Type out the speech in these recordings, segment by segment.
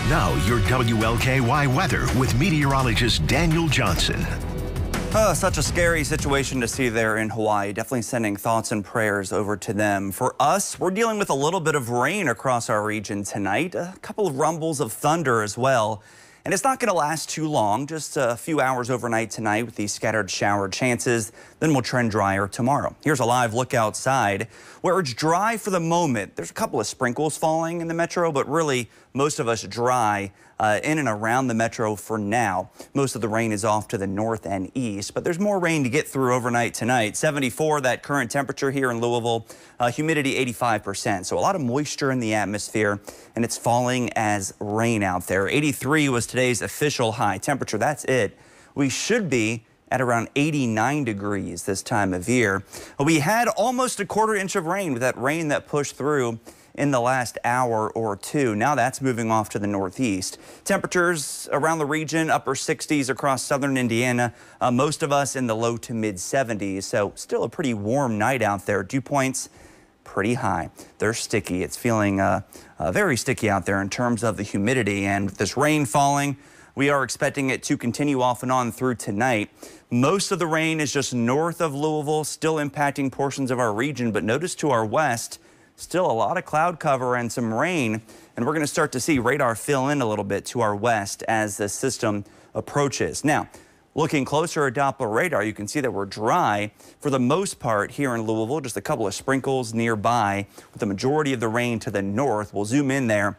Now, your WLKY weather with meteorologist Daniel Johnson. Such a scary situation to see there in Hawaii. Definitely sending thoughts and prayers over to them. For us, we're dealing with a little bit of rain across our region tonight. A couple of rumbles of thunder as well. And it's not going to last too long, just a few hours overnight tonight with these scattered shower chances. Then we'll trend drier tomorrow. Here's a live look outside where it's dry for the moment. There's a couple of sprinkles falling in the metro, but really most of us dry in and around the metro for now. Most of the rain is off to the north and east, but there's more rain to get through overnight tonight. 74, that current temperature here in Louisville, humidity 85%. So a lot of moisture in the atmosphere, and it's falling as rain out there. 83 was today's official high temperature. That's it. We should be at around 89 degrees this time of year. We had almost a quarter inch of rain with that rain that pushed through in the last hour or two. Now that's moving off to the northeast. Temperatures around the region, upper 60s across southern Indiana. Most of us in the low to mid 70s. So still a pretty warm night out there. Dew points pretty high. They're sticky. It's feeling very sticky out there in terms of the humidity. And with this rain falling, we are expecting it to continue off and on through tonight. Most of the rain is just north of Louisville, still impacting portions of our region. But notice to our west, still a lot of cloud cover and some rain, and we're going to start to see radar fill in a little bit to our west as the system approaches. Now, looking closer at Doppler radar, you can see that we're dry for the most part here in Louisville, just a couple of sprinkles nearby with the majority of the rain to the north. We'll zoom in there.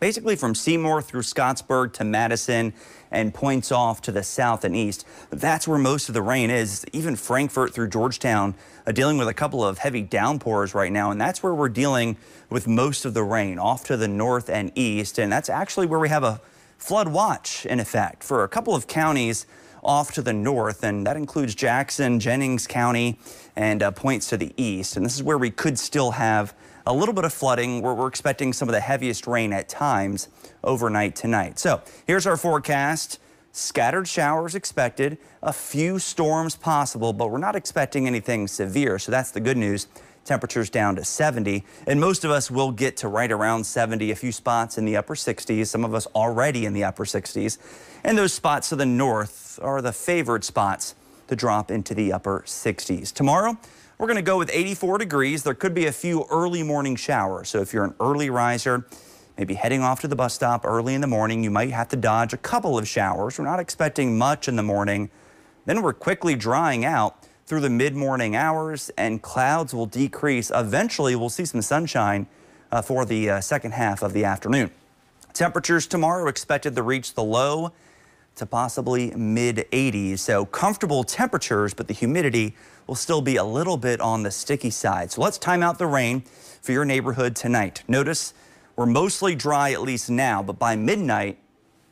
Basically from Seymour through Scottsburg to Madison and points off to the south and east. That's where most of the rain is. Even Frankfort through Georgetown dealing with a couple of heavy downpours right now. And that's where we're dealing with most of the rain off to the north and east. And that's actually where we have a flood watch in effect for a couple of counties off to the north. And that includes Jackson, Jennings County, and points to the east. And this is where we could still have a little bit of flooding where we're expecting some of the heaviest rain at times overnight tonight. So here's our forecast. Scattered showers expected, a few storms possible, but we're not expecting anything severe. So that's the good news. Temperatures down to 70, and most of us will get to right around 70, a few spots in the upper 60s, some of us already in the upper 60s. And those spots to the north are the favored spots to drop into the upper 60s. Tomorrow, we're going to go with 84 degrees. There could be a few early morning showers. So if you're an early riser, maybe heading off to the bus stop early in the morning, you might have to dodge a couple of showers. We're not expecting much in the morning. Then we're quickly drying out through the mid-morning hours, and clouds will decrease. Eventually, we'll see some sunshine for the second half of the afternoon. Temperatures tomorrow expected to reach the low to possibly mid-80s. So comfortable temperatures, but the humidity will still be a little bit on the sticky side. So let's time out the rain for your neighborhood tonight. Notice we're mostly dry at least now, but by midnight,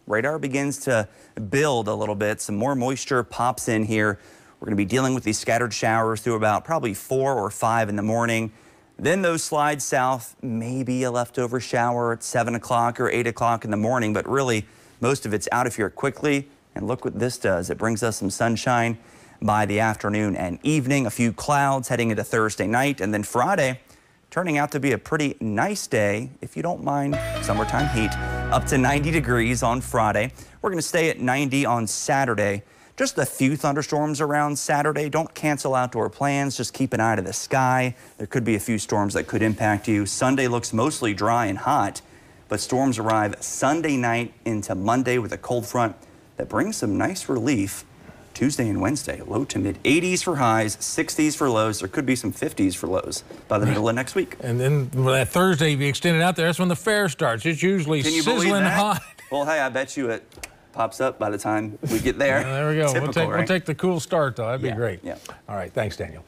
radar begins to build a little bit. Some more moisture pops in here. We're going to be dealing with these scattered showers through about probably 4 or 5 in the morning. Then those slide south, maybe a leftover shower at 7 o'clock or 8 o'clock in the morning, but really most of it's out of here quickly. And look what this does. It brings us some sunshine by the afternoon and evening. A few clouds heading into Thursday night, and then Friday turning out to be a pretty nice day, if you don't mind summertime heat. Up to 90 degrees on Friday. We're going to stay at 90 on Saturday. Just a few thunderstorms around Saturday. Don't cancel outdoor plans. Just keep an eye to the sky. There could be a few storms that could impact you. Sunday looks mostly dry and hot, but storms arrive Sunday night into Monday with a cold front that brings some nice relief. Tuesday and Wednesday, low to mid 80s for highs, 60s for lows. There could be some 50s for lows by the middle of next week. And then that Thursday, if you extend it out there, that's when the fair starts. It's usually sizzling hot. Well, hey, I bet you it pops up by the time we get there. There we go. We'll take the cool start, though. That'd be great. Yeah. All right. Thanks, Daniel.